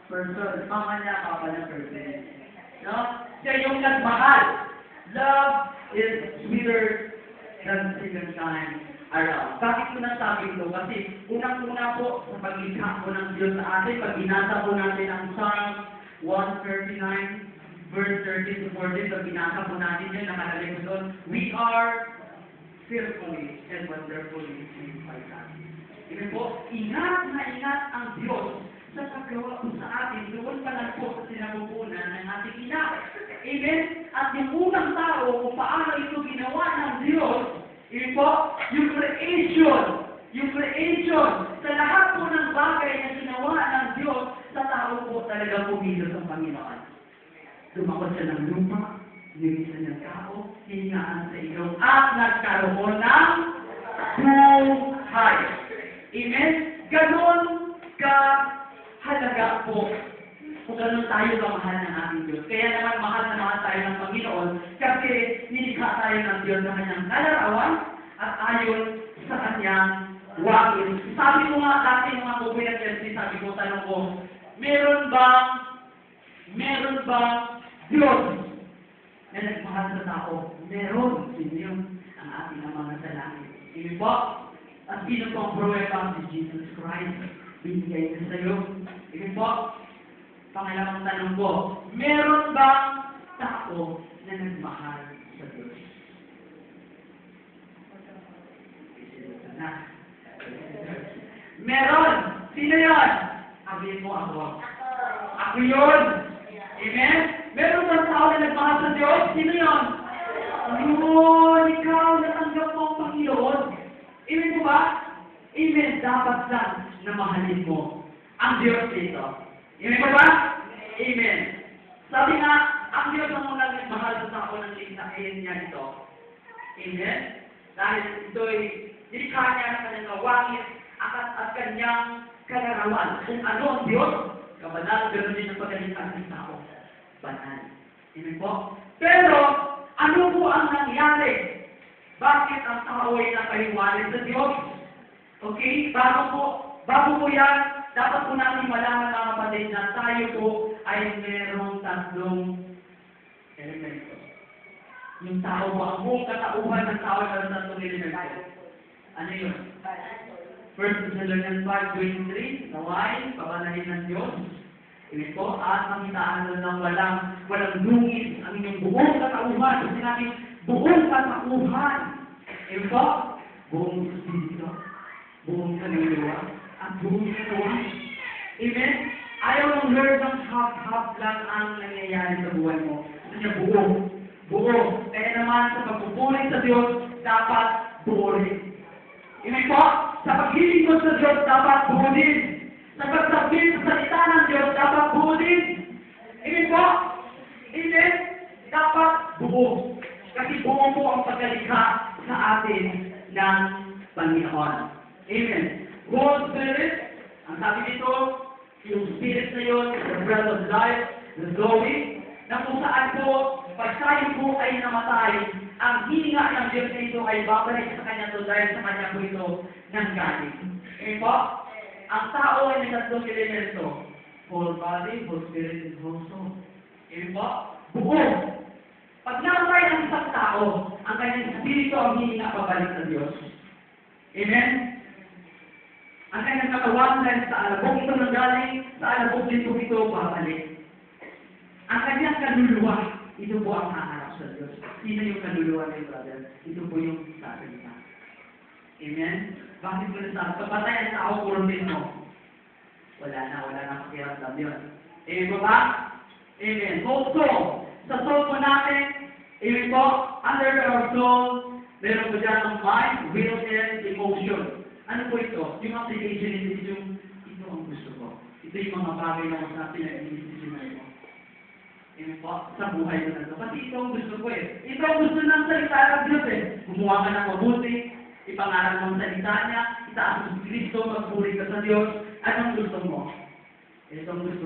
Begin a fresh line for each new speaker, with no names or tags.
Person. Mama niya, papa niya, person. No? Siya yung nagmahal. Love is sweeter than second time around. Bakit ko nasabi ito? Kasi unang-una po sa paglikha po ng Diyos sa atin, pag binasa po natin ang Psalm 139, verse 13 to 14, pag binasa po natin yun, nakalagay po doon, we are fearfully and wonderfully made by God. Ibig po, ingat na ingat ang Diyos sa paggawa po sa atin, doon pa lang po sa sinabubunan ng ating ina. Amen? At yung unang tao, kung paano ito ginawa ng Diyos, ibig po, yung creation, sa lahat po ng bagay na ginawa ng Diyos, sa tao po talaga pumilos ang Panginoon. Dumakot siya ng lupa, nilisan ng tao, hiningaan sa ilong, at nagkaroon ng buhay. Amen? Ganon halaga po kung gano'n tayo kamahal ng ating Diyos. Kaya naman mahal na mahal tayo ng Panginoon kasi nilikha tayo ng Diyos sa kanyang kalarawan at ayon sa kanyang wangin. Sabi ko nga dati mga kuya Chelsea, sabi ko, tanong ko, meron bang Diyos na nagmahal sa tao? Meron. Sino yun? Ang ating mga sa langit. Ibig po, at sino po ang pruweba? Si Jesus Christ. Binigay na sa'yo. Ibig po, pangalawang tanong ko, meron bang tao na nagmahal sa Diyos? Meron! Sino yun? Sabihin mo ako. Ako yun! Amen? Meron bang tao na nagmahal sa Diyos? Sino yun? Yun! Ikaw natanggap mo ang Panginoon. Amen po ba? Amen. Dapat lang na mahalin mo ang Diyos dito. Amen po ba? Amen. Sabi nga, ang Diyos ang mga nagmahal sa tao ng ligtahin niya ito. Amen? Dahil ito'y nilikha niya ng kanyang kawangit at kanyang kalarawan. Kung ano ang Diyos, kabanal, gano'n din ang pagkaligtas ng tao. Banal. Amen po? Pero, ano po ang nangyari? Bakit ang tao ay nakahiwalay sa Diyos? Okay? Bago po yan, dapat po natin malaman mga kapatid na tayo po ay merong tatlong elemento. Yung tao po, ang buong katauhan ng tao ay merong tatlong elemento. Ano yun? 1 Thessalonians 5:23, naway, pabanahin ng Diyos. Ibig po, at makitaan ng walang dungis ang inyong buong katauhan. Kasi natin, buong katauhan. Ibig po, buong espiritu, buong kaluluwa, at buong katawan. Amen? Ayaw mong learn ng half-half lang ang nangyayari sa buhay mo. Kasi niya buo. Kaya naman sa pagpupuri sa Diyos, dapat buo rin. Amen po? Sa paghiling ko sa Diyos, dapat buo din. Sa pagsabihin sa salita ng Diyos, dapat buo din. Amen po? Amen? Dapat buo. Kasi buo po ang pagkalikha sa atin ng Panginoon. Amen. Holy Spirit, ang sabi dito, yung Spirit na yun, the breath of life, the Zoe, na kung saan po, pag tayo po ay namatay, ang hininga ng Diyos na ito ay babalik sa Kanya to dahil sa Kanya po ito nanggaling. Amen po? Ang tao ay may tatlong elemento. Whole body, whole spirit, and whole soul. Amen po? Buo. Pag namatay ng isang tao, ang kanyang spirito ang hininga pabalik sa Diyos. Amen? Ang kanyang katawan dahil sa alabog ito nanggaling, sa alabog dito ito babalik. Ang kanyang kaluluwa, ito po ang haharap sa Diyos. Sino yung kaluluwa niyo, brother? Ito po yung sabi niya. Amen? Bakit mo nasabi? Kapatay ang tao, kuruntin mo. Wala na pakiramdam yun. Amen po ba? Amen. So, sa soul po natin, amen po, under our soul, meron po dyan ang mind, will, and emotion. Ano po ito? Yung application is yung, ito ang gusto ko. Ito yung mga bagay na natin na i-decision na ito. Amen po, sa buhay ko na ito. Kasi ito ang gusto ko eh. Ito ang gusto ng salita ng Diyos eh. Gumawa ka ng mabuti, ipangaral mo ang salita niya, itaas mo si Kristo, magpuri ka sa Diyos. Anong gusto mo? Ito ang gusto